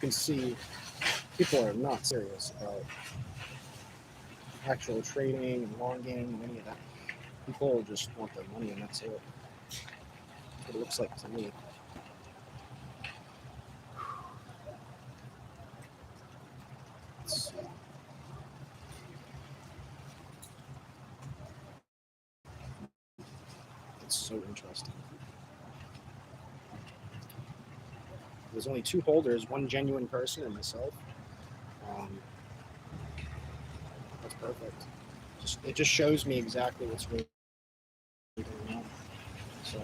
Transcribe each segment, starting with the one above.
can see people are not serious about actual trading and long game and any of that. People just want their money and that's it. That's what it looks like to me. Let's see. It's so interesting. There's only 2 holders, one genuine person and myself. That's perfect. It just shows me exactly what's really going on. So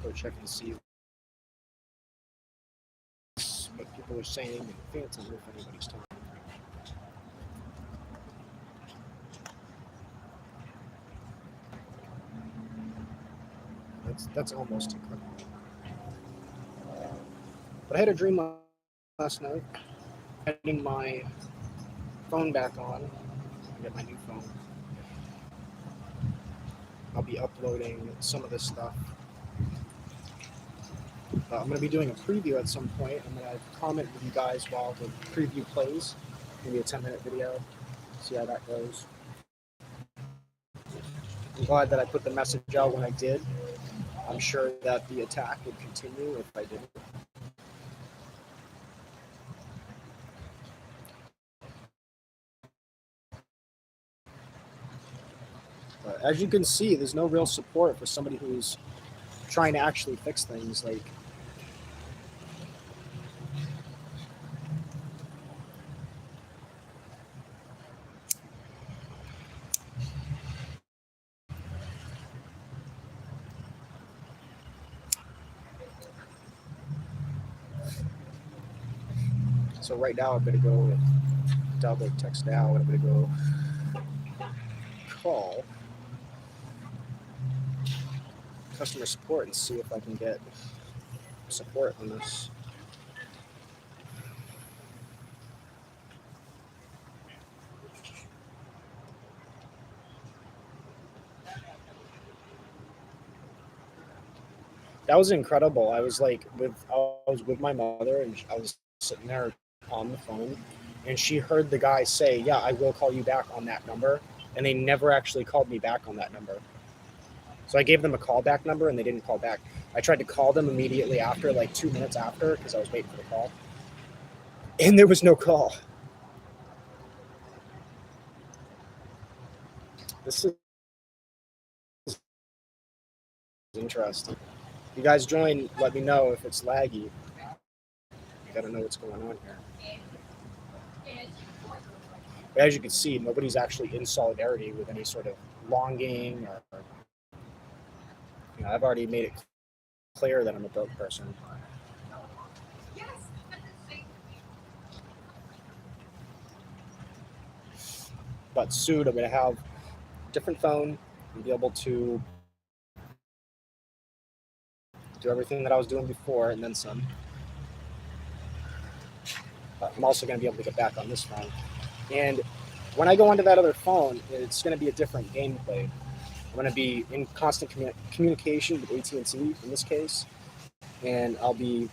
go check and see what people are saying in Phantom if anybody's talking. That's almost incredible. But I had a dream last night, getting my phone back on. I get my new phone. I'll be uploading some of this stuff. I'm going to be doing a preview at some point. I'm going to comment with you guys while the preview plays. Maybe a 10-minute video. See how that goes. I'm glad that I put the message out when I did. I'm sure that the attack would continue if I didn't. But as you can see, there's no real support for somebody who's trying to actually fix things. Like, so right now I'm going to go download text now, and I'm going to go call customer support and see if I can get support on this. That was incredible. I was with my mother, and I was sitting there on the phone, and she heard the guy say, "Yeah, I will call you back on that number," and they never actually called me back on that number. So I gave them a callback number, and they didn't call back. I tried to call them immediately after, like 2 minutes after, because I was waiting for the call, and there was no call. This is interesting. If you guys join, let me know if it's laggy. You gotta know what's going on here. But as you can see, nobody's actually in solidarity with any sort of longing or I've already made it clear that I'm a broke person. But soon I'm going to have a different phone and be able to do everything that I was doing before and then some. But I'm also going to be able to get back on this phone. And when I go onto that other phone, it's going to be a different gameplay. I'm going to be in constant communication with AT&T in this case, and I'll be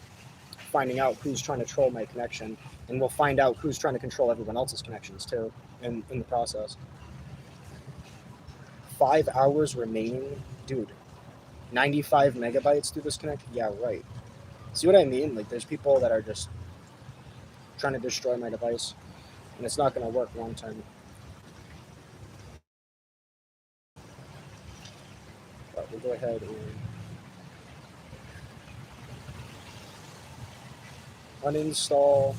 finding out who's trying to troll my connection, and we'll find out who's trying to control everyone else's connections too in the process. 5 hours remaining? Dude, 95 megabytes through this connect? Yeah, right. See what I mean? Like, there's people that are just trying to destroy my device, and it's not going to work long term. But we'll go ahead and uninstall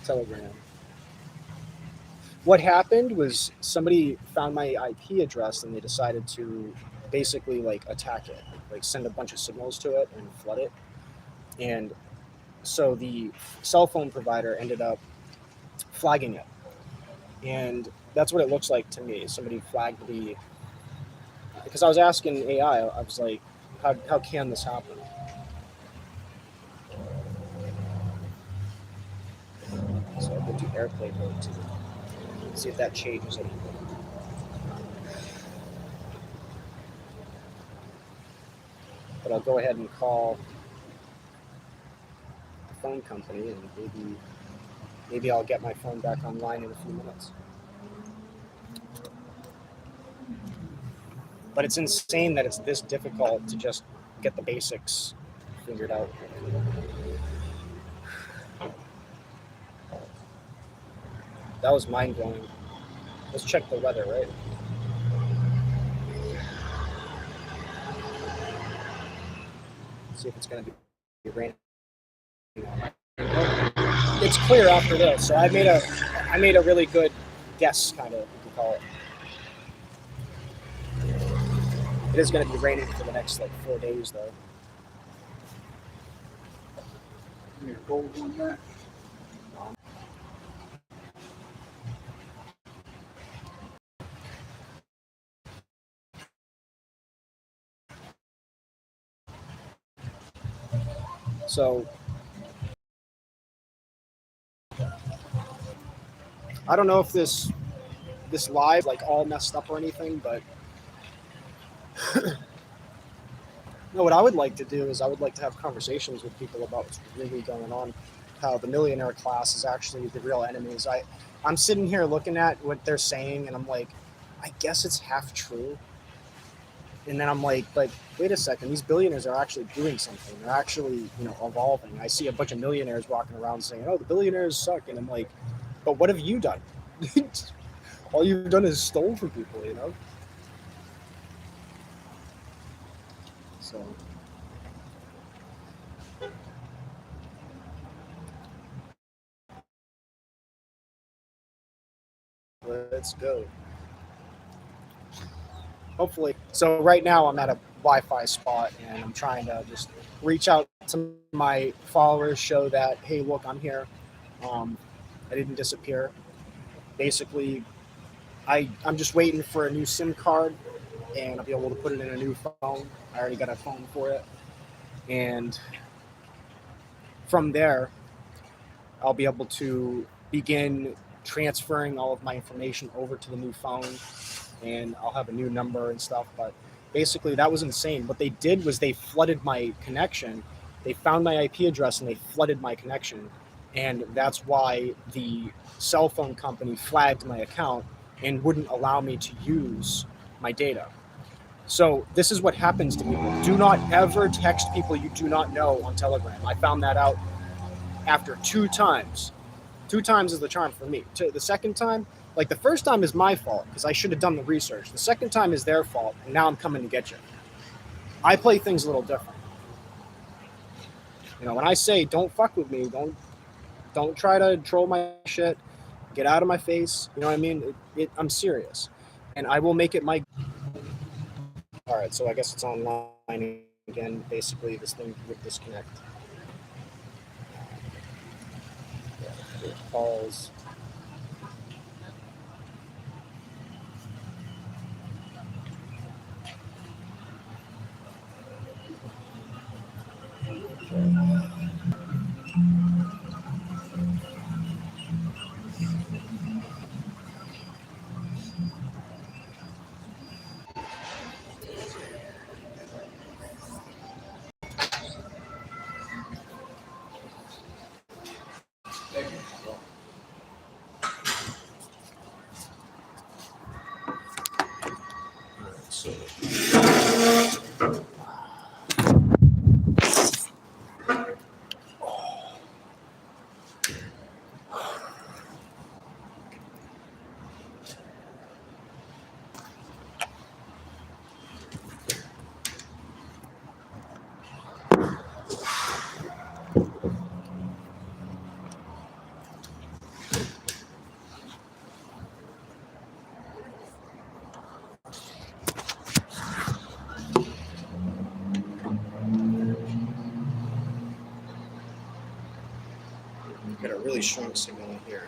Telegram. What happened was somebody found my IP address and they decided to basically like attack it, like send a bunch of signals to it and flood it. And so the cell phone provider ended up flagging it And that's what it looks like to me. Somebody flagged the, because I was asking AI, I was like, how can this happen? So I'll go to airplane mode to see if that changes anything. But I'll go ahead and call the phone company, and maybe I'll get my phone back online in a few minutes. But it's insane that it's this difficult to just get the basics figured out. That was mind blowing. Let's check the weather, right? See if it's going to be raining. It's clear after this, so I made a really good guess, kind of, you could call it. It is going to be raining for the next like 4 days, though. You're cold on that. So I don't know if this live like all messed up or anything, but no, what I would like to do is I would like to have conversations with people about what's really going on, how the millionaire class is actually the real enemies. I'm sitting here looking at what they're saying, and I'm like, I guess it's half true. And then I'm like, but wait a second, these billionaires are actually doing something. They're actually, evolving. I see a bunch of millionaires walking around saying, "Oh, the billionaires suck," and I'm like, but what have you done? All you've done is stole from people. So let's go. Hopefully. So right now I'm at a Wi-Fi spot, and I'm trying to just reach out to my followers, show that, hey, look, I'm here. I didn't disappear. Basically, I'm just waiting for a new SIM card, and I'll be able to put it in a new phone. I already got a phone for it. And from there, I'll be able to begin transferring all of my information over to the new phone, and I'll have a new number and stuff. But basically, that was insane. What they did was they flooded my connection. They found my IP address and they flooded my connection. And that's why the cell phone company flagged my account and wouldn't allow me to use my data. So this is what happens to people. Do not ever text people you do not know on Telegram. I found that out after 2 times. 2 times is the charm for me. The second time, like the first time is my fault because I should have done the research. The second time is their fault, and now I'm coming to get you. I play things a little different. When I say don't fuck with me, don't try to troll my shit, get out of my face. You know what I mean? I'm serious, and I will make it my. All right, so I guess it's online again. Basically, this thing would disconnect. Calls. So. Got a really strong signal in here.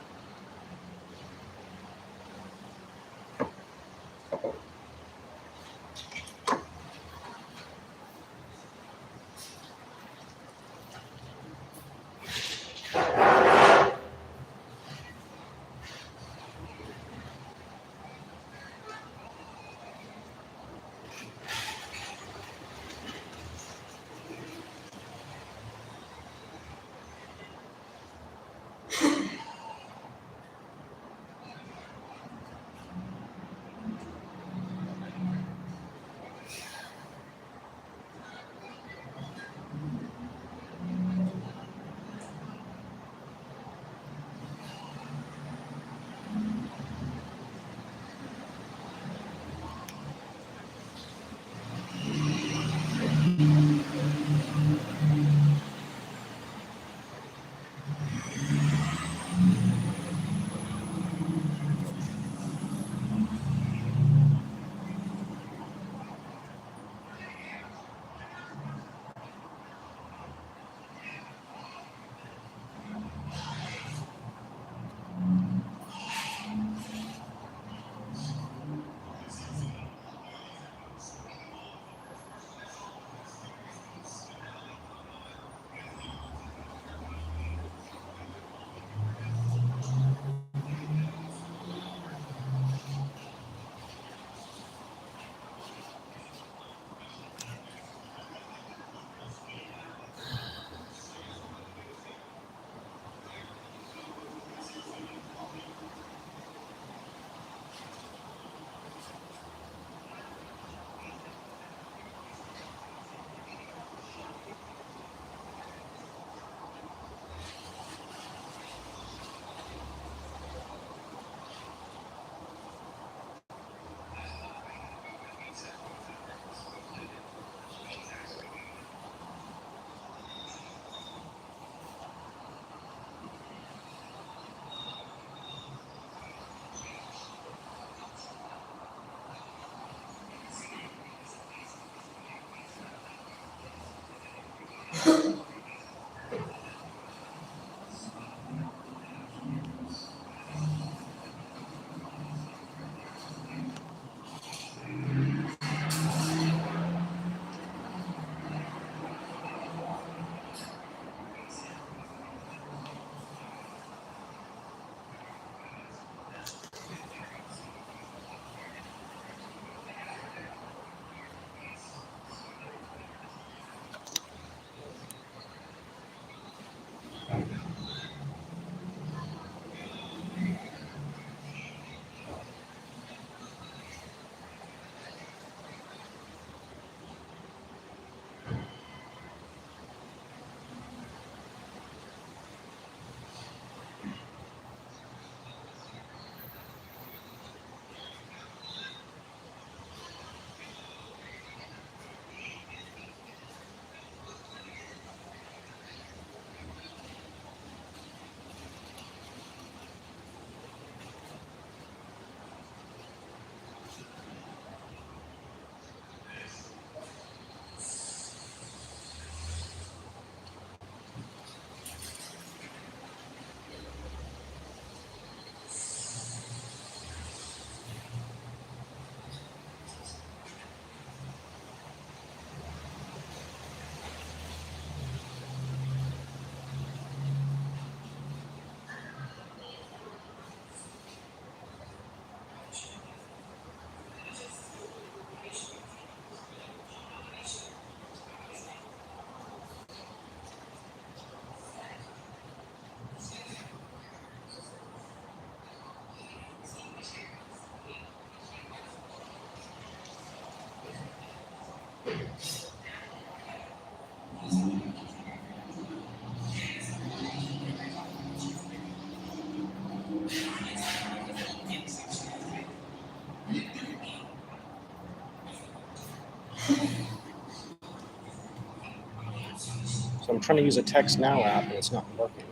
I'm trying to use a Text Now app and it's not working.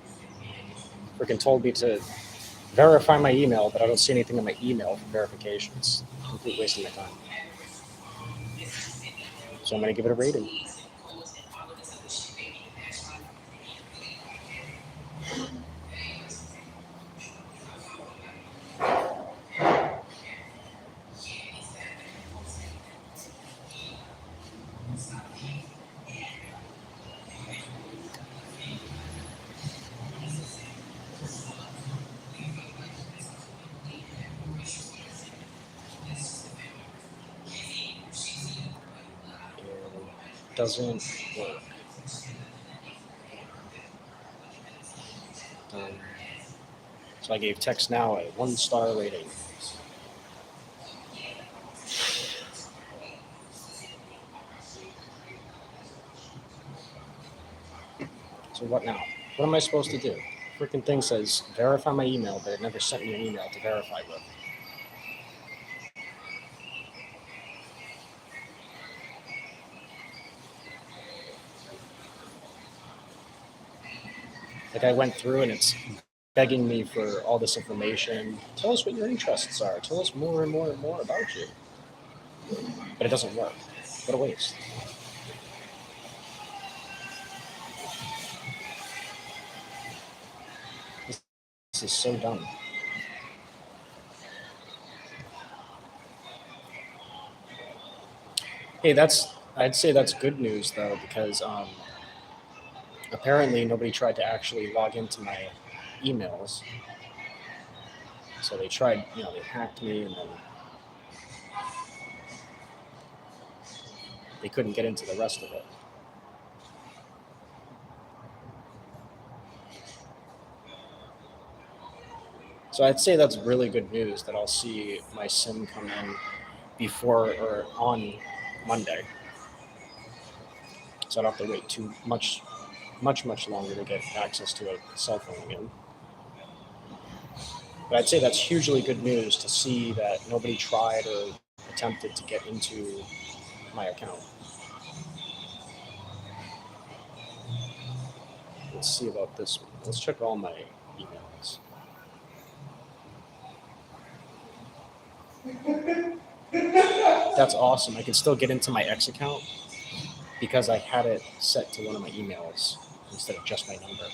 Freaking told me to verify my email, but I don't see anything in my email for verifications. Complete waste of my time. So I'm going to give it a rating. It doesn't work. So I gave Text Now a 1-star rating. So what now? What am I supposed to do? Freaking thing says verify my email, but it never sent me an email to verify with. Like I went through and it's begging me for all this information. Tell us what your interests are. Tell us more and more and more about you. But it doesn't work. What a waste. This is so dumb. Hey, I'd say that's good news though, because apparently nobody tried to actually log into my emails. So they tried, they hacked me and then they couldn't get into the rest of it. So I'd say that's really good news that I'll see my SIM come in before or on Monday. So I don't have to wait too much longer to get access to a cell phone again. But I'd say that's hugely good news to see that nobody tried or attempted to get into my account. Let's see about this one. Let's check all my emails. That's awesome. I can still get into my X account because I had it set to one of my emails instead of just my number.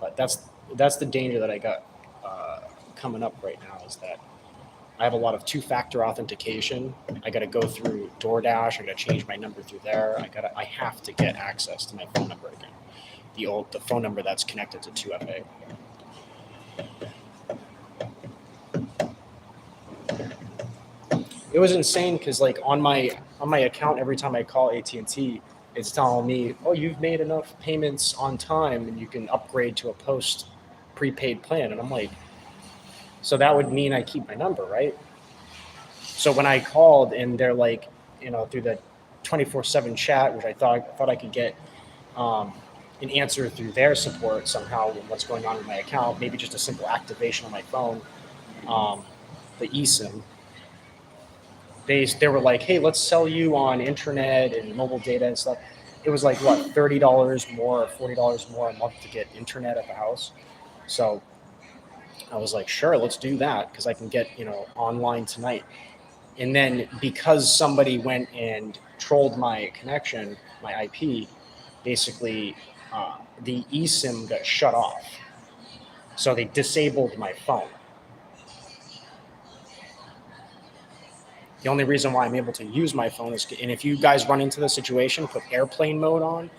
But that's the danger that I got coming up right now, is that I have a lot of two-factor authentication. I got to go through DoorDash. I got to change my number through there. I have to get access to my phone number again. The phone number that's connected to 2FA. It was insane because like on my account, every time I call AT&T, it's telling me, oh, you've made enough payments on time and you can upgrade to a post prepaid plan. And I'm like, so that would mean I keep my number, right? So when I called and they're like, through the 24/7 chat, which I thought I could get an answer through their support somehow, what's going on with my account, maybe just a simple activation on my phone, the eSIM. They were like, hey, let's sell you on internet and mobile data and stuff. It was like, what, $30 more or $40 more a month to get internet at the house. So I was like, sure, let's do that because I can get, online tonight. And then because somebody went and trolled my connection, my IP, basically the eSIM got shut off. So they disabled my phone. The only reason why I'm able to use my phone is, and if you guys run into the situation, put airplane mode on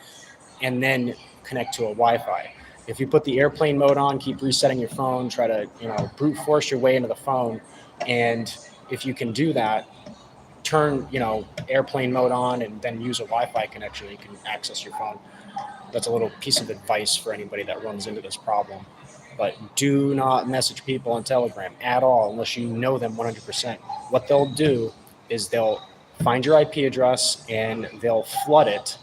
and then connect to a Wi-Fi. If you put the airplane mode on, keep resetting your phone, try to, brute force your way into the phone. And if you can do that, turn, airplane mode on and then use a Wi-Fi connection, you can access your phone. That's a little piece of advice for anybody that runs into this problem. But do not message people on Telegram at all unless you know them 100%. What they'll do is they'll find your IP address and they'll flood it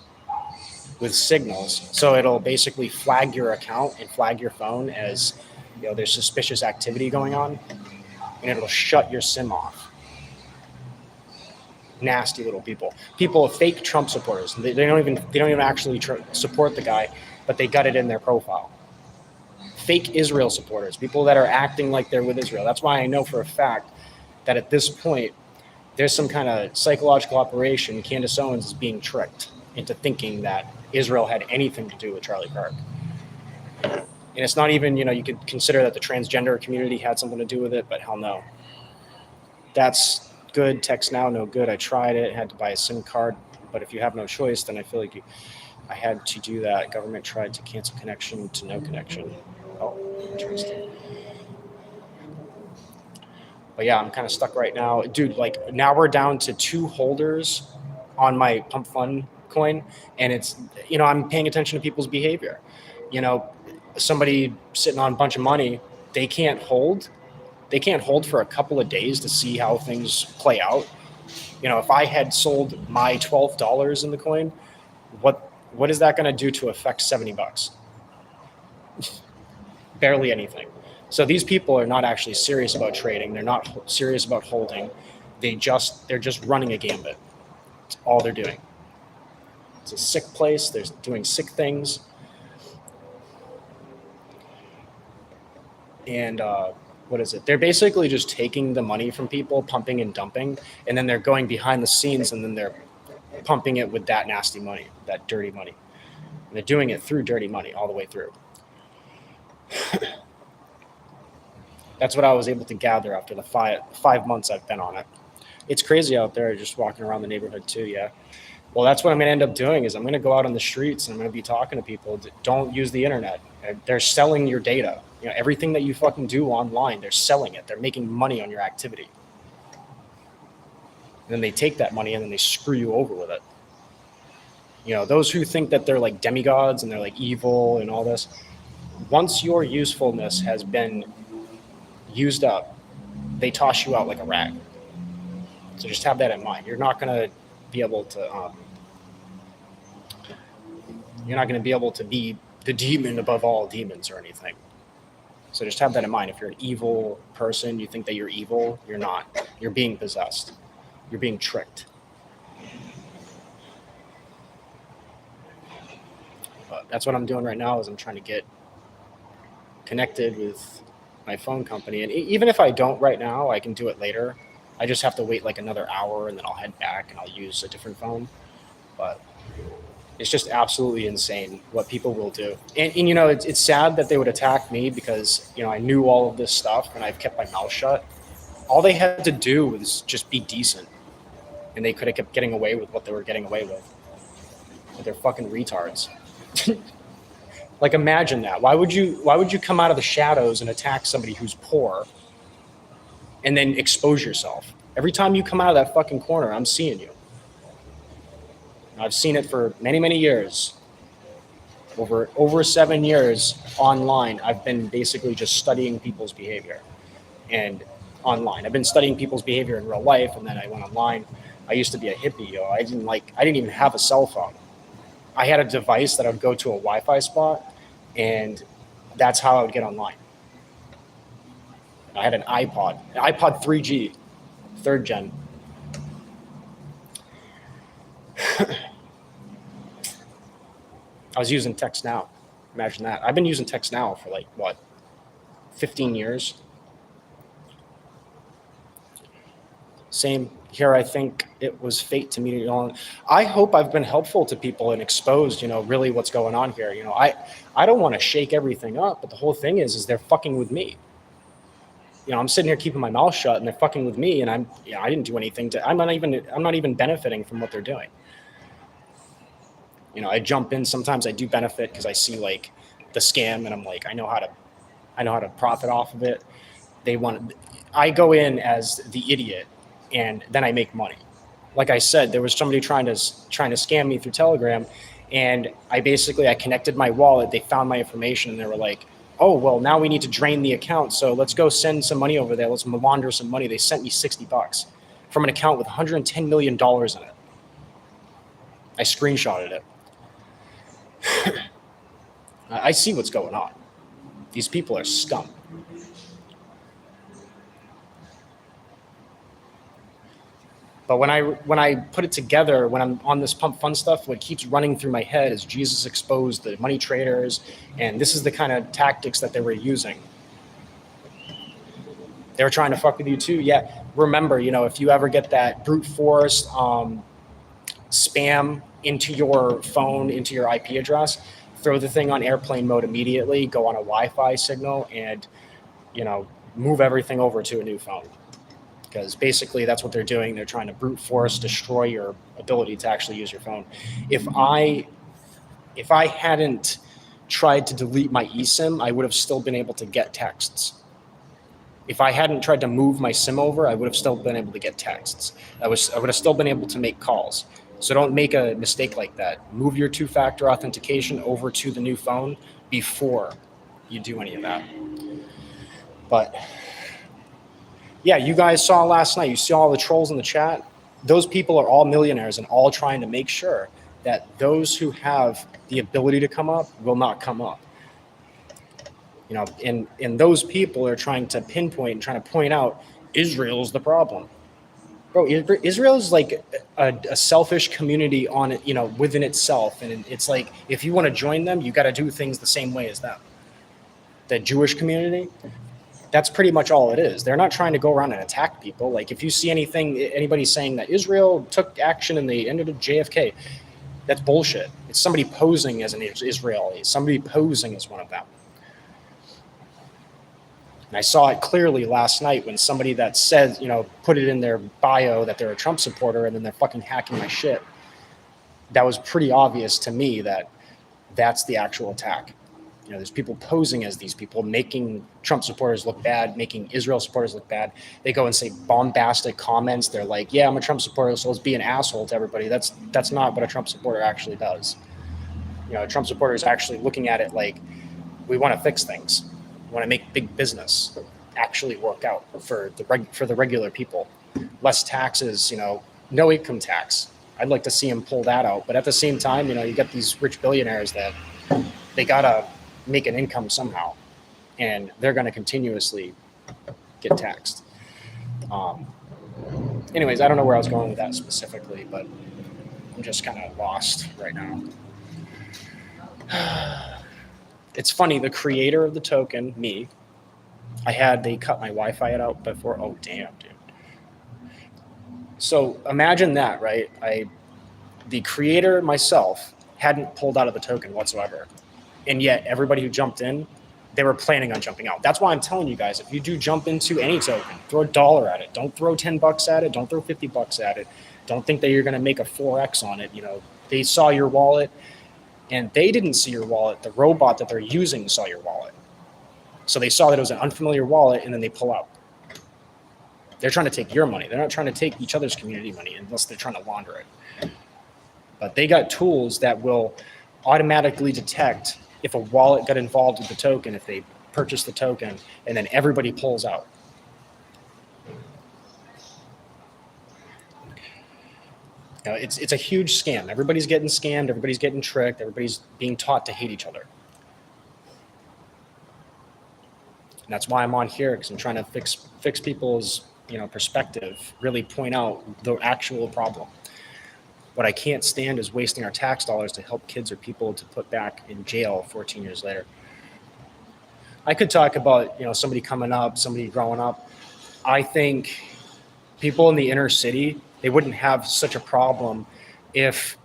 with signals. So it'll basically flag your account and flag your phone as, there's suspicious activity going on, and it'll shut your SIM off. nasty little people. People, fake Trump supporters. They don't even actually support the guy, but they got it in their profile. Fake Israel supporters, people that are acting like they're with Israel. That's why I know for a fact that at this point, there's some kind of psychological operation. Candace Owens is being tricked into thinking that Israel had anything to do with Charlie Kirk. And it's not even, you could consider that the transgender community had something to do with it, but hell no. That's good. Text now, no good. I tried it, had to buy a SIM card, but if you have no choice, then I feel like I had to do that. Government tried to cancel connection to no connection. Oh, interesting. But yeah, I'm kind of stuck right now. Dude, like now we're down to 2 holders on my Pump Fund coin. And it's, I'm paying attention to people's behavior. Somebody sitting on a bunch of money, they can't hold. They can't hold for a couple of days to see how things play out. If I had sold my $12 in the coin, what is that going to do to affect $70? Barely anything. So these people are not actually serious about trading. They're not serious about holding. They're just running a gambit. That's all they're doing. It's a sick place. They're doing sick things. And what is it? They're basically just taking the money from people, pumping and dumping, and then they're going behind the scenes and then they're pumping it with that nasty money, that dirty money. And they're doing it through dirty money all the way through. That's what I was able to gather after the five months I've been on it. It's crazy out there, just walking around the neighborhood too, yeah. Well, that's what I'm going to end up doing is I'm going to go out on the streets and I'm going to be talking to people. Don't use the internet. They're selling your data. Everything that you fucking do online, they're selling it. They're making money on your activity. And then they take that money and then they screw you over with it. Those who think that they're like demigods and they're like evil and all this, once your usefulness has been used up, they toss you out like a rag. So just have that in mind. You're not going to be able to be the demon above all demons or anything. So just have that in mind. If you're an evil person, you think that you're evil, you're not. You're being possessed. You're being tricked. But that's what I'm doing right now is I'm trying to get connected with my phone company. And even if I don't right now, I can do it later. I just have to wait like another hour and then I'll head back and I'll use a different phone. But it's just absolutely insane what people will do. And it's sad that they would attack me because, I knew all of this stuff and I've kept my mouth shut. All they had to do was just be decent. And they could have kept getting away with what they were getting away with. But they're fucking retards. Like imagine that. Why would you come out of the shadows and attack somebody who's poor and then expose yourself? Every time you come out of that fucking corner, I'm seeing you. I've seen it for many, many years. Over 7 years online, I've been basically just studying people's behavior and online. I've been studying people's behavior in real life, and then I went online. I used to be a hippie, yo. I didn't even have a cell phone. I had a device that I would go to a Wi-Fi spot, and that's how I would get online. I had an iPod 3G, 3rd gen. I was using Text Now. Imagine that. I've been using Text Now for 15 years. Same here. I think it was fate to meet on. I hope I've been helpful to people and exposed, really what's going on here. I don't want to shake everything up, but the whole thing is they're fucking with me. I'm sitting here keeping my mouth shut and they're fucking with me, and I didn't do anything I'm not even benefiting from what they're doing. I jump in. Sometimes I do benefit because I see the scam and I'm like, I know how to profit off of it. I go in as the idiot and then I make money. Like I said, there was somebody trying to scam me through Telegram, and I connected my wallet. They found my information and they were like, oh, well, now we need to drain the account. So let's go send some money over there. Let's launder some money. They sent me $60 from an account with $110 million in it. I screenshotted it. I see what's going on. These people are scum. But when I put it together, when I'm on this pump fund stuff, what keeps running through my head is Jesus exposed the money traders, and this is the kind of tactics that they were using. They were trying to fuck with you too. Yeah, remember, if you ever get that brute force spam into your phone, into your IP address, throw the thing on airplane mode immediately, go on a Wi-Fi signal, and move everything over to a new phone. Because basically that's what they're doing. They're trying to brute force destroy your ability to actually use your phone. If I hadn't tried to delete my eSIM, I would have still been able to get texts. If I hadn't tried to move my SIM over, I would have still been able to get texts. I would have still been able to make calls. So don't make a mistake like that. Move your two-factor authentication over to the new phone before you do any of that. But yeah, you guys saw last night, you saw all the trolls in the chat. Those people are all millionaires and all trying to make sure that those who have the ability to come up will not come up. And those people are trying to pinpoint and trying to point out Israel's the problem. Bro, Israel is like a selfish community on it, within itself. And it's like, if you want to join them, you got to do things the same way as them. The Jewish community, that's pretty much all it is. They're not trying to go around and attack people. Like if you see anybody saying that Israel took action and they ended JFK, that's bullshit. It's somebody posing as an Israeli, somebody posing as one of them. And I saw it clearly last night when somebody that said, put it in their bio that they're a Trump supporter and then they're fucking hacking my shit. That was pretty obvious to me that that's the actual attack. There's people posing as these people, making Trump supporters look bad, making Israel supporters look bad. They go and say bombastic comments. They're like, yeah, I'm a Trump supporter, so let's be an asshole to everybody. That's not what a Trump supporter actually does. A Trump supporter is actually looking at it like, we want to fix things. We want to make big business actually work out for the regular people. Less taxes, no income tax. I'd like to see him pull that out. But at the same time, you got these rich billionaires that they got to make an income somehow, and they're going to continuously get taxed. Anyways, I don't know where I was going with that specifically, but I'm just kind of lost right now. It's funny, the creator of the token, me, they cut my Wi-Fi out before. Oh, damn, dude. So imagine that, right? The creator myself hadn't pulled out of the token whatsoever. And yet everybody who jumped in, they were planning on jumping out. That's why I'm telling you guys, if you do jump into any token, throw $1 at it. Don't throw $10 at it. Don't throw $50 at it. Don't think that you're going to make a 4X on it. They saw your wallet and they didn't see your wallet. The robot that they're using saw your wallet. So they saw that it was an unfamiliar wallet and then they pull out. They're trying to take your money. They're not trying to take each other's community money unless they're trying to launder it. But they got tools that will automatically detect if a wallet got involved with the token, if they purchase the token, and then everybody pulls out. It's a huge scam. Everybody's getting scammed. Everybody's getting tricked. Everybody's being taught to hate each other. And that's why I'm on here, because I'm trying to fix people's perspective, really point out the actual problem. What I can't stand is wasting our tax dollars to help kids or people to put back in jail 14 years later. I could talk about, somebody coming up, somebody growing up. I think people in the inner city, they wouldn't have such a problem if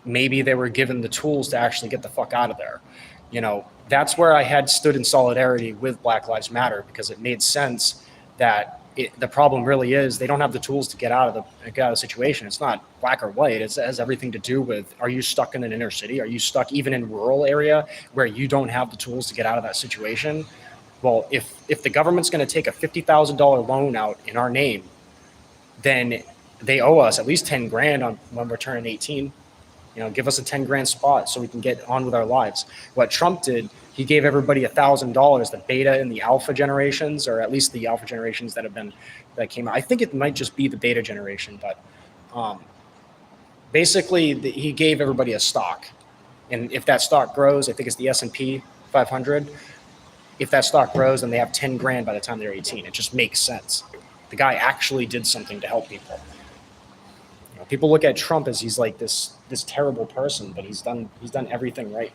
maybe they were given the tools to actually get the fuck out of there. That's where I had stood in solidarity with Black Lives Matter, because it made sense that the problem really is they don't have the tools to get out of the situation. It's not black or white. It has everything to do with, are you stuck in an inner city? Are you stuck even in rural area where you don't have the tools to get out of that situation? Well, if the government's going to take a $50,000 loan out in our name, then they owe us at least 10 grand when we're turning 18. Give us a 10 grand spot so we can get on with our lives. What Trump did, he gave everybody $1,000, the beta and the alpha generations, or at least the alpha generations that came out. I think it might just be the beta generation, but basically he gave everybody a stock. And if that stock grows, I think it's the S&P 500. If that stock grows, then they have 10 grand by the time they're 18. It just makes sense. The guy actually did something to help people. People look at Trump as he's like this terrible person, but he's done everything right,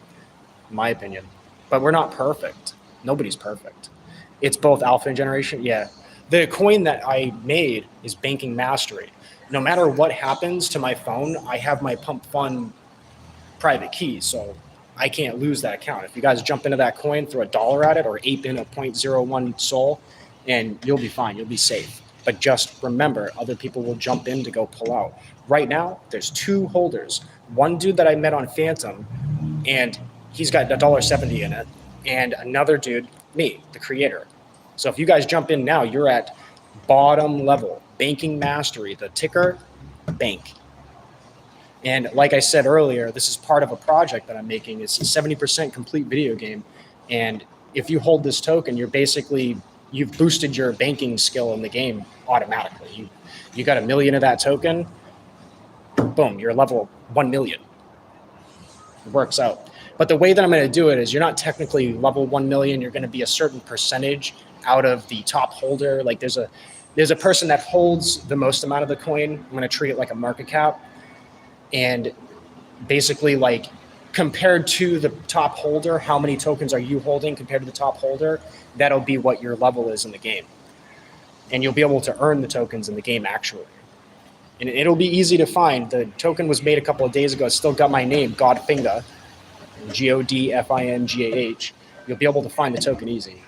in my opinion. But we're not perfect. Nobody's perfect. It's both alpha and generation. Yeah. The coin that I made is Banking Mastery. No matter what happens to my phone, I have my Pump Fund private key, so I can't lose that account. If you guys jump into that coin, throw $1 at it, or ape in a 0.01 Sol, and you'll be fine. You'll be safe. But just remember, other people will jump in to go pull out. Right now, there's 2 holders. One dude that I met on Phantom, and he's got $1.70 in it, and another dude, me, the creator. So if you guys jump in now, you're at bottom level, Banking Mastery, the ticker, bank. And like I said earlier, this is part of a project that I'm making. It's a 70% complete video game. And if you hold this token, you've boosted your banking skill in the game automatically. You got 1 million of that token, boom, you're level 1 million. It works out. But the way that I'm going to do it is you're not technically level 1 million. You're going to be a certain percentage out of the top holder. Like there's a person that holds the most amount of the coin. I'm going to treat it like a market cap. And basically, like, compared to the top holder, how many tokens are you holding compared to the top holder? That'll be what your level is in the game. And you'll be able to earn the tokens in the game, actually. And it'll be easy to find. The token was made a couple of days ago. It's still got my name, Godfinga, GODFINGAH. You'll be able to find the token easy.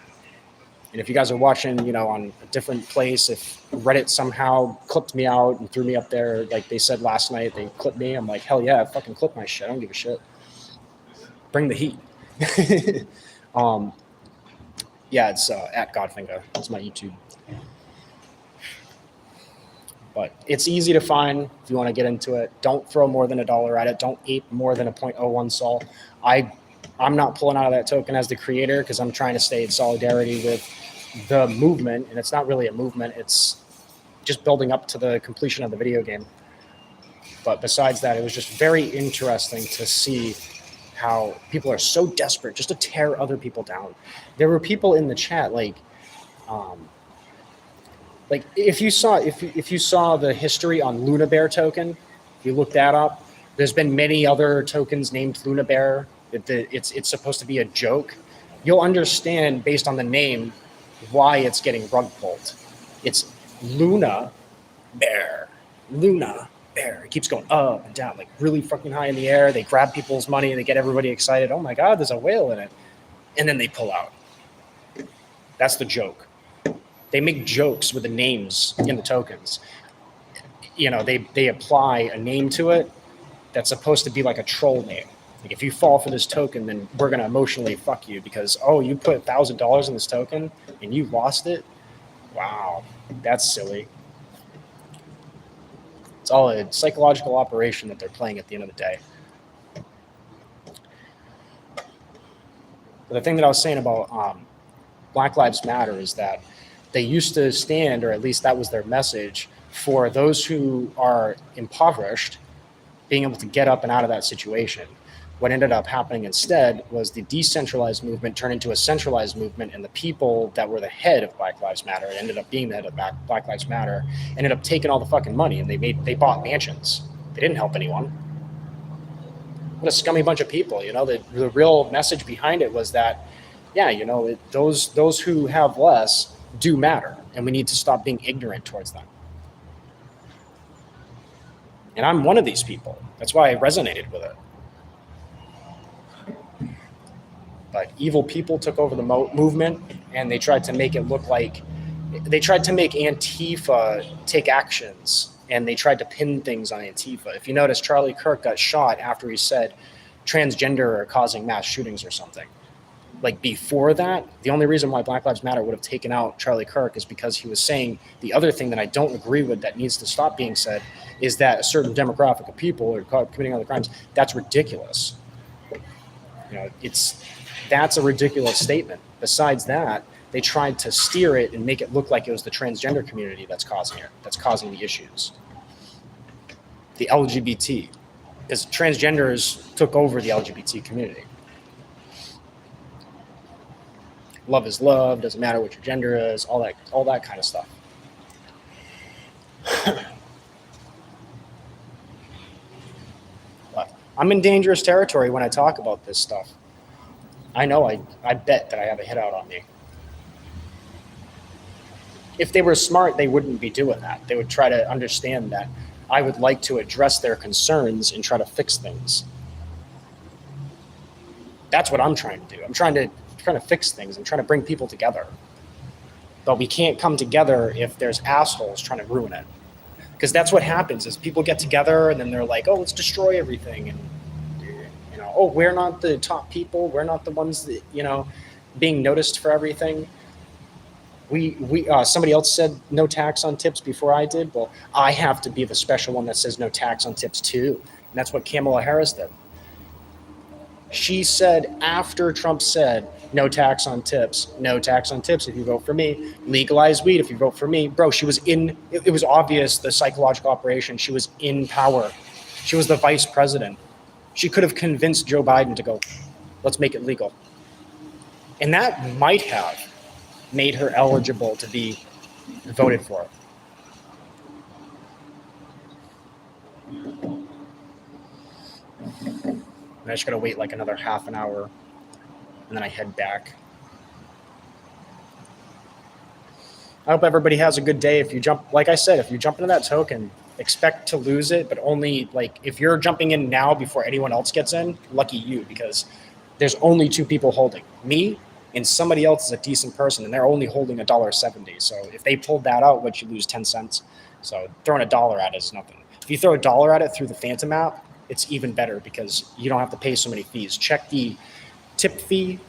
And if you guys are watching, on a different place, if Reddit somehow clipped me out and threw me up there, like they said last night, they clipped me. I'm like, hell yeah, I fucking clip my shit. I don't give a shit. Bring the heat. Yeah, it's at Godfinga. That's my YouTube. But it's easy to find if you want to get into it. Don't throw more than $1 at it. Don't ape more than a 0.01 Sol. I'm not pulling out of that token as the creator because I'm trying to stay in solidarity with the movement, and it's not really a movement. It's just building up to the completion of the video game. But besides that, it was just very interesting to see how people are so desperate just to tear other people down. There were people in the chat like if you saw the history on Luna Bear token, if you look that up, there's been many other tokens named Luna Bear. It's supposed to be a joke. You'll understand based on the name why it's getting rug pulled. It's Luna Bear. Luna Bear. It keeps going up and down, like really fucking high in the air. They grab people's money and they get everybody excited. Oh my God, there's a whale in it. And then they pull out. That's the joke. They make jokes with the names in the tokens. They apply a name to it that's supposed to be like a troll name. Like if you fall for this token, then we're going to emotionally fuck you because, you put $1,000 in this token and you lost it. Wow, that's silly. It's all a psychological operation that they're playing at the end of the day. But the thing that I was saying about Black Lives Matter is that they used to stand, or at least that was their message, for those who are impoverished being able to get up and out of that situation. What ended up happening instead was the decentralized movement turned into a centralized movement, and the people that were the head of Black Lives Matter ended up being the head of Black Lives Matter, ended up taking all the fucking money, and they bought mansions. They didn't help anyone. What a scummy bunch of people. The real message behind it was that, those who have less do matter, and we need to stop being ignorant towards them. And I'm one of these people. That's why I resonated with it. But evil people took over the movement, and they tried to make it look like they tried to make Antifa take actions, and they tried to pin things on Antifa. If you notice, Charlie Kirk got shot after he said transgender are causing mass shootings or something. Like before that, the only reason why Black Lives Matter would have taken out Charlie Kirk is because he was saying the other thing that I don't agree with that needs to stop being said is that a certain demographic of people are committing other crimes. That's ridiculous. That's a ridiculous statement. Besides that, they tried to steer it and make it look like it was the transgender community that's causing it, that's causing the issues. The LGBT, because transgenders took over the LGBT community. Love is love, doesn't matter what your gender is, all that kind of stuff. I'm in dangerous territory when I talk about this stuff. I know I bet that I have a hit out on me. If they were smart, they wouldn't be doing that. They would try to understand that I would like to address their concerns and try to fix things. That's what I'm trying to do. I'm trying to fix things. I'm trying to bring people together. But we can't come together if there's assholes trying to ruin it. Because that's what happens is people get together and then they're like, oh, let's destroy everything. And, you know, oh, we're not the top people. We're not the ones that, you know, being noticed for everything. Somebody else said no tax on tips before I did. Well, I have to be the special one that says no tax on tips too. And that's what Kamala Harris did. She said after Trump said no tax on tips if you vote for me, legalize weed if you vote for me. Bro, she was it was obvious the psychological operation. She was in power. She was the vice president. She could have convinced Joe Biden to go, let's make it legal. And that might have made her eligible to be voted for. And I just gotta wait like another half an hour and then I head back. I hope everybody has a good day. If you jump, like I said, if you jump into that token, expect to lose it, but only like if you're jumping in now before anyone else gets in, lucky you, because there's only 2 people holding, me and somebody else is a decent person, and they're only holding $1.70. So if they pulled that out, what you lose 10 cents. So throwing $1 at it is nothing. If you throw $1 at it through the Phantom app, it's even better because you don't have to pay so many fees. Check the tip fee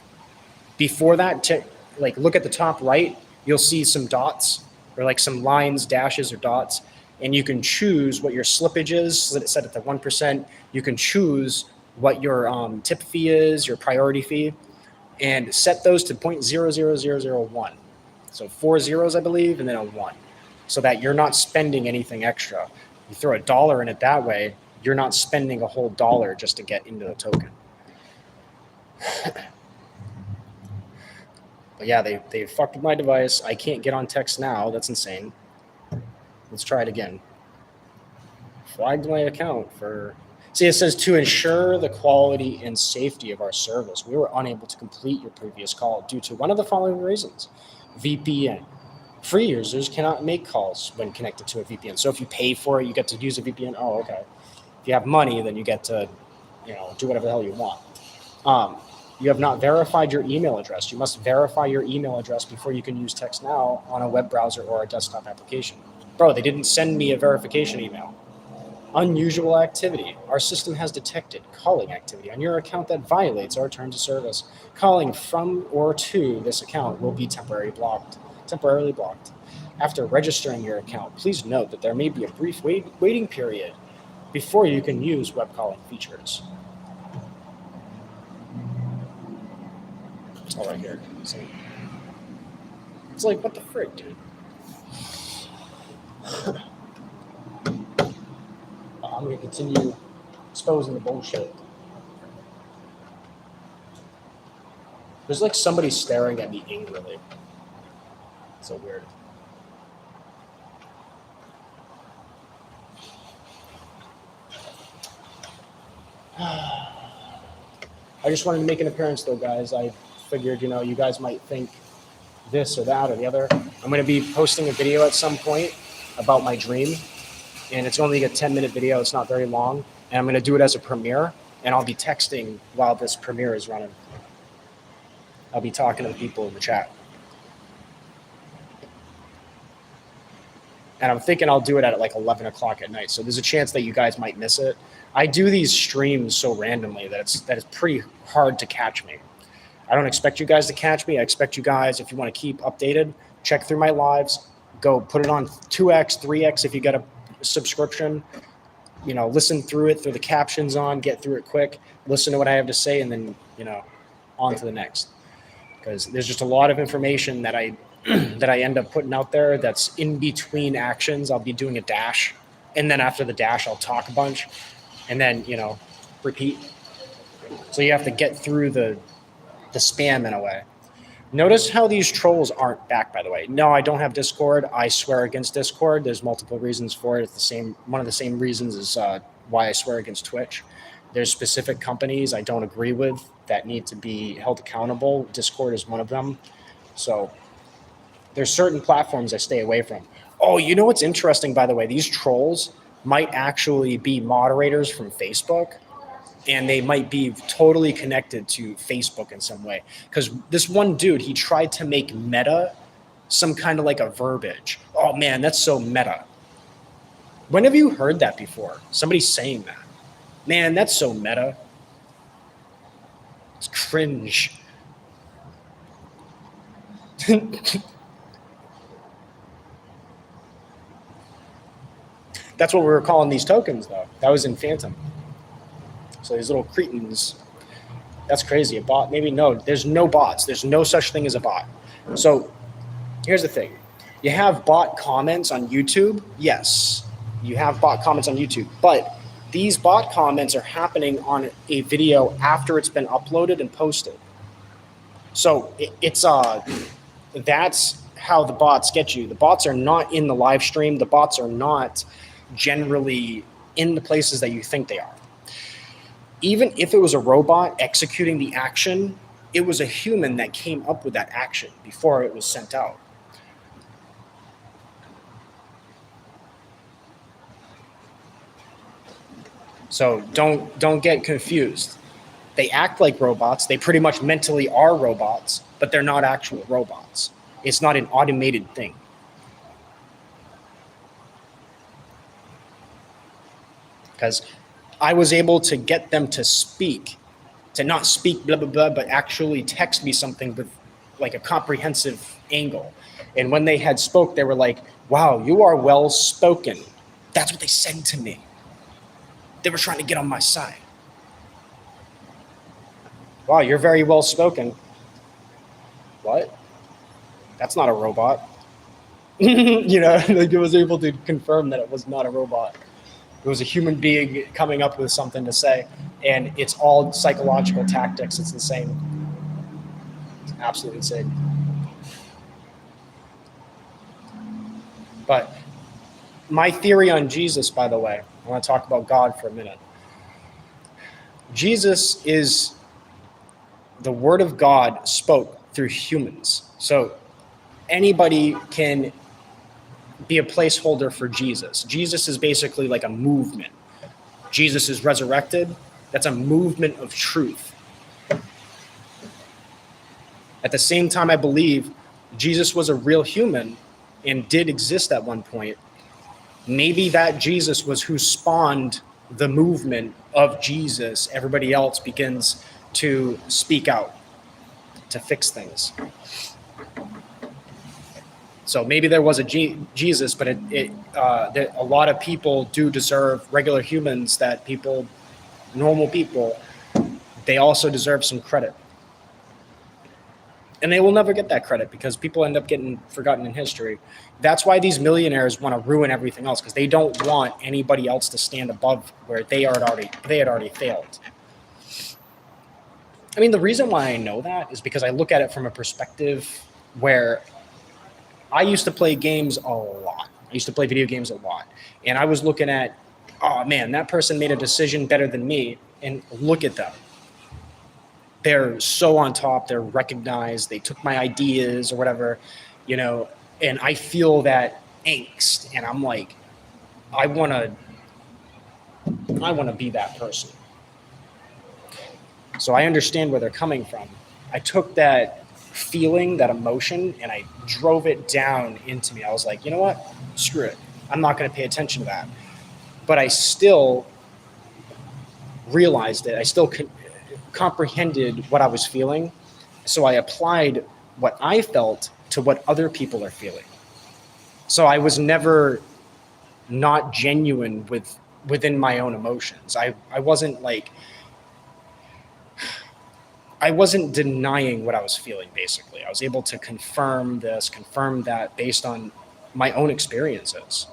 before that. Like look at the top right, you'll see some dots or like some lines, dashes or dots, and you can choose what your slippage is. So that it's set at the 1%. You can choose what your tip fee is, your priority fee, and set those to 0.00001. So 4 zeros, I believe, and then a 1, so that you're not spending anything extra. You throw $1 in it that way, you're not spending a whole $1 just to get into the token. But yeah, they fucked with my device. I can't get on text now. That's insane. Let's try it again. Flagged my account for... See, it says to ensure the quality and safety of our service, we were unable to complete your previous call due to one of the following reasons. VPN. Free users cannot make calls when connected to a VPN. So if you pay for it, you get to use a VPN. Oh, okay. If you have money, then you get to, do whatever the hell you want. You have not verified your email address. You must verify your email address before you can use TextNow on a web browser or a desktop application. Bro, they didn't send me a verification email. Unusual activity. Our system has detected calling activity on your account that violates our terms of service. Calling from or to this account will be temporarily blocked. After registering your account, please note that there may be a brief waiting period before you can use web calling features. It's all right here. It's like, what the frick, dude? I'm going to continue exposing the bullshit. There's like somebody staring at me angrily. It's so weird. I just wanted to make an appearance though, guys. I figured, you guys might think this or that or the other. I'm going to be posting a video at some point about my dream. And it's only a 10-minute video. It's not very long. And I'm going to do it as a premiere. And I'll be texting while this premiere is running. I'll be talking to the people in the chat. And I'm thinking I'll do it at like 11 o'clock at night. So there's a chance that you guys might miss it. I do these streams so randomly that it's pretty hard to catch me. I don't expect you guys to catch me. I expect you guys, if you want to keep updated, check through my lives. Go put it on 2x, 3x if you get a subscription. Listen through it, throw the captions on, get through it quick, listen to what I have to say, and then, on to the next. Because there's just a lot of information that I end up putting out there that's in between actions. I'll be doing a dash, and then after the dash, I'll talk a bunch, and then, repeat. So you have to get through the spam in a way. Notice how these trolls aren't back, by the way. No, I don't have Discord. I swear against Discord. There's multiple reasons for it. It's one of the same reasons as why I swear against Twitch. There's specific companies I don't agree with that need to be held accountable. Discord is one of them. So there's certain platforms I stay away from. Oh, you know what's interesting, by the way? These trolls might actually be moderators from Facebook, and they might be totally connected to Facebook in some way. Because this one dude, he tried to make meta some kind of like a verbiage. Oh man, that's so meta. When have you heard that before? Somebody saying that. Man, that's so meta. It's cringe. That's what we were calling these tokens, though. That was in Phantom. So these little cretins. That's crazy. A bot? Maybe no. There's no bots. There's no such thing as a bot. So here's the thing. You have bot comments on YouTube. Yes, you have bot comments on YouTube. But these bot comments are happening on a video after it's been uploaded and posted. So that's how the bots get you. The bots are not in the live stream. The bots are not generally in the places that you think they are. Even if it was a robot executing the action, it was a human that came up with that action before it was sent out. So don't get confused. They act like robots. They pretty much mentally are robots, but they're not actual robots. It's not an automated thing. Because I was able to get them to speak, to not speak blah, blah, blah, but actually text me something with like a comprehensive angle. And when they had spoke, they were like, wow, you are well spoken. That's what they said to me. They were trying to get on my side. Wow, you're very well spoken. What? That's not a robot. You know, like it was able to confirm that it was not a robot. It was a human being coming up with something to say, and it's all psychological tactics. It's insane. It's absolutely insane. But my theory on Jesus, by the way, I want to talk about God for a minute. Jesus is the Word of God spoke through humans. So anybody can be a placeholder for Jesus. Jesus is basically like a movement. Jesus is resurrected. That's a movement of truth. At the same time, I believe Jesus was a real human and did exist at one point. Maybe that Jesus was who spawned the movement of Jesus. Everybody else begins to speak out to fix things. So maybe there was a Jesus, but a lot of people do deserve, regular humans, that people, normal people, they also deserve some credit. And they will never get that credit because people end up getting forgotten in history. That's why these millionaires want to ruin everything else, because they don't want anybody else to stand above where they had already failed. I mean, the reason why I know that is because I look at it from a perspective where I used to play games a lot. I used to play video games a lot. And I was looking at, oh man, that person made a decision better than me. And look at them. They're so on top. They're recognized. They took my ideas or whatever, you know, and I feel that angst. And I'm like, I want to be that person. So I understand where they're coming from. I took that feeling, that emotion, and I drove it down into me. I was like, you know what? Screw it. I'm not going to pay attention to that. But I still realized it. I still comprehended what I was feeling. So I applied what I felt to what other people are feeling. So I was never not genuine within my own emotions. I wasn't denying what I was feeling, basically. I was able to confirm this, confirm that based on my own experiences.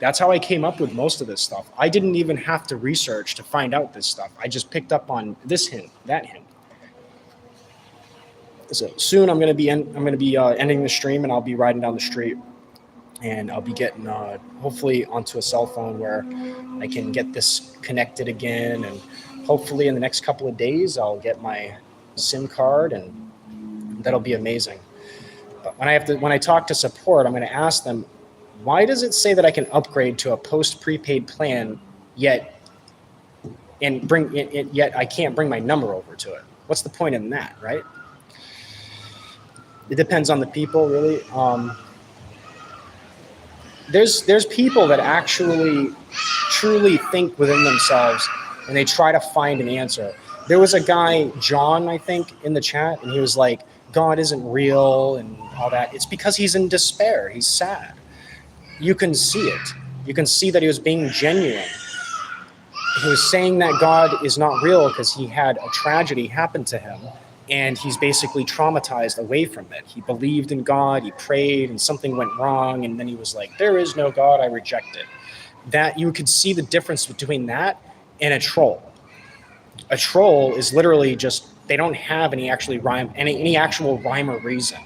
That's how I came up with most of this stuff. I didn't even have to research to find out this stuff. I just picked up on this hint, that hint. So soon I'm going to be ending the stream, and I'll be riding down the street. and I'll be getting hopefully onto a cell phone where I can get this connected again, and hopefully in the next couple of days I'll get my SIM card, and that'll be amazing. But when I talk to support, I'm going to ask them, why does it say that I can upgrade to a post prepaid plan yet I can't bring my number over to it? What's the point in that, right? It depends on the people, really. There's people that actually truly think within themselves, and they try to find an answer. There was a guy, John, I think, in the chat, and he was like, God isn't real and all that. It's because he's in despair. He's sad. You can see it. You can see that he was being genuine. He was saying that God is not real because he had a tragedy happen to him, and he's basically traumatized away from it. He believed in God, he prayed, and something went wrong, and then he was like, there is no God, I reject it. That you could see the difference between that and a troll. A troll is literally just, they don't have any actual rhyme or reason.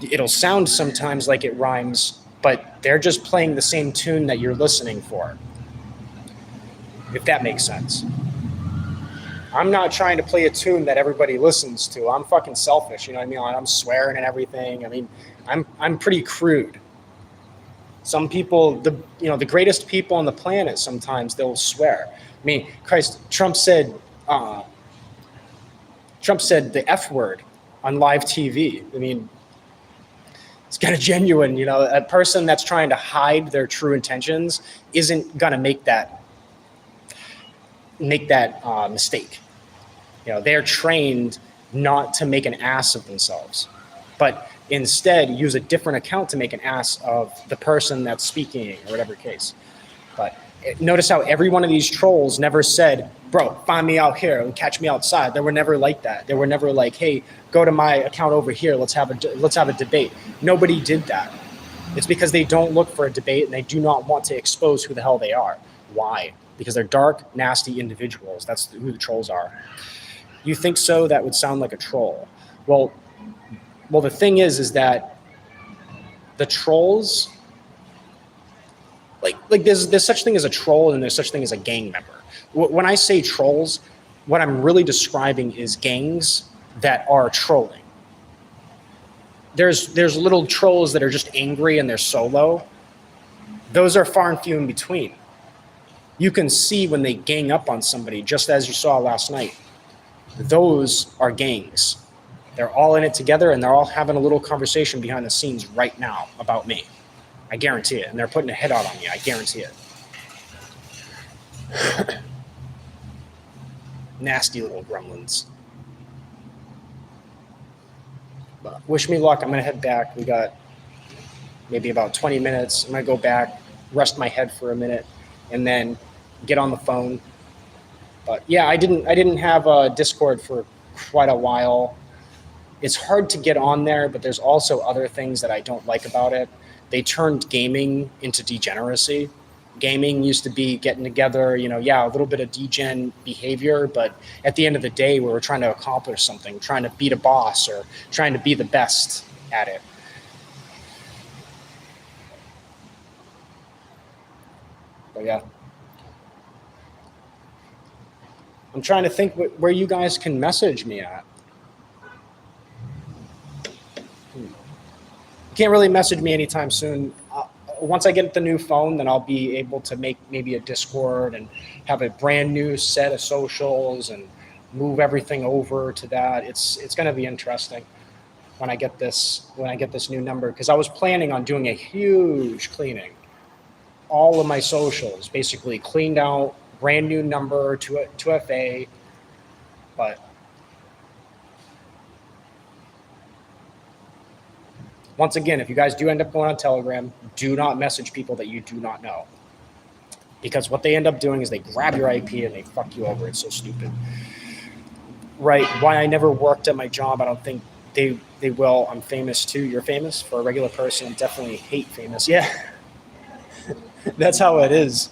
It'll sound sometimes like it rhymes, but they're just playing the same tune that you're listening for, if that makes sense. I'm not trying to play a tune that everybody listens to. I'm fucking selfish, you know what I mean? I'm swearing and everything. I mean, I'm pretty crude. Some people, the greatest people on the planet, sometimes they'll swear. I mean, Christ, Trump said the F word on live TV. I mean, it's kind of genuine, you know. A person that's trying to hide their true intentions isn't gonna make that mistake. You know, they're trained not to make an ass of themselves, but instead use a different account to make an ass of the person that's speaking or whatever case. But notice how every one of these trolls never said, bro, find me out here and catch me outside. They were never like that. They were never like, hey, go to my account over here. Let's have a debate. Nobody did that. It's because they don't look for a debate, and they do not want to expose who the hell they are. Why? Because they're dark, nasty individuals. That's who the trolls are. You think so? That would sound like a troll. Well, the thing is that the trolls, like there's such thing as a troll, and there's such thing as a gang member. When I say trolls, what I'm really describing is gangs that are trolling. There's little trolls that are just angry and they're solo. Those are far and few in between. You can see when they gang up on somebody, just as you saw last night. Those are gangs. They're all in it together, and they're all having a little conversation behind the scenes right now about me. I guarantee it. And they're putting a head out on me. I guarantee it. Nasty little gremlins. But wish me luck. I'm going to head back. We got maybe about 20 minutes. I'm going to go back, rest my head for a minute, and then get on the phone. But yeah, I didn't have a Discord for quite a while. It's hard to get on there, but there's also other things that I don't like about it. They turned gaming into degeneracy. Gaming used to be getting together, a little bit of degen behavior, but at the end of the day, we were trying to accomplish something, trying to beat a boss or trying to be the best at it. But yeah. I'm trying to think where you guys can message me at. You can't really message me anytime soon. Once I get the new phone, then I'll be able to make maybe a Discord and have a brand new set of socials and move everything over to that. It's going to be interesting when I get this new number, because I was planning on doing a huge cleaning. All of my socials basically cleaned out, brand new number, 2FA, but once again, if you guys do end up going on Telegram, do not message people that you do not know, because what they end up doing is they grab your IP and they fuck you over. It's so stupid. Right? Why I never worked at my job, I don't think they will. I'm famous too. You're famous for a regular person. I'm definitely hate famous. Yeah. That's how it is.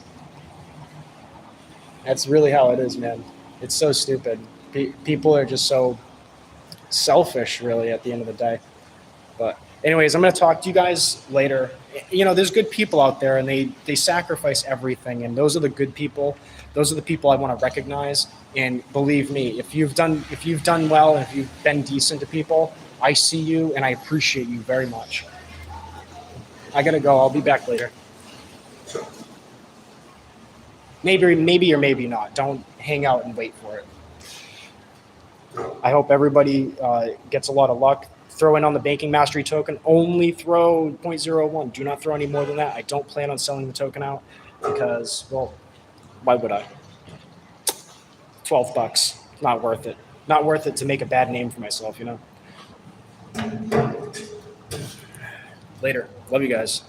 That's really how it is, man. It's so stupid. People are just so selfish, really, at the end of the day. But anyways, I'm going to talk to you guys later, you know, there's good people out there, and they sacrifice everything, and those are the good people. Those are the people I want to recognize. And believe me, if you've done well, and if you've been decent to people, I see you and I appreciate you very much. I gotta go. I'll be back later. Maybe or maybe not. Don't hang out and wait for it. I hope everybody gets a lot of luck. Throw in on the Banking Mastery token. Only throw 0.01. Do not throw any more than that. I don't plan on selling the token out because, well, why would I? $12. Not worth it. Not worth it to make a bad name for myself, you know? Later. Love you guys.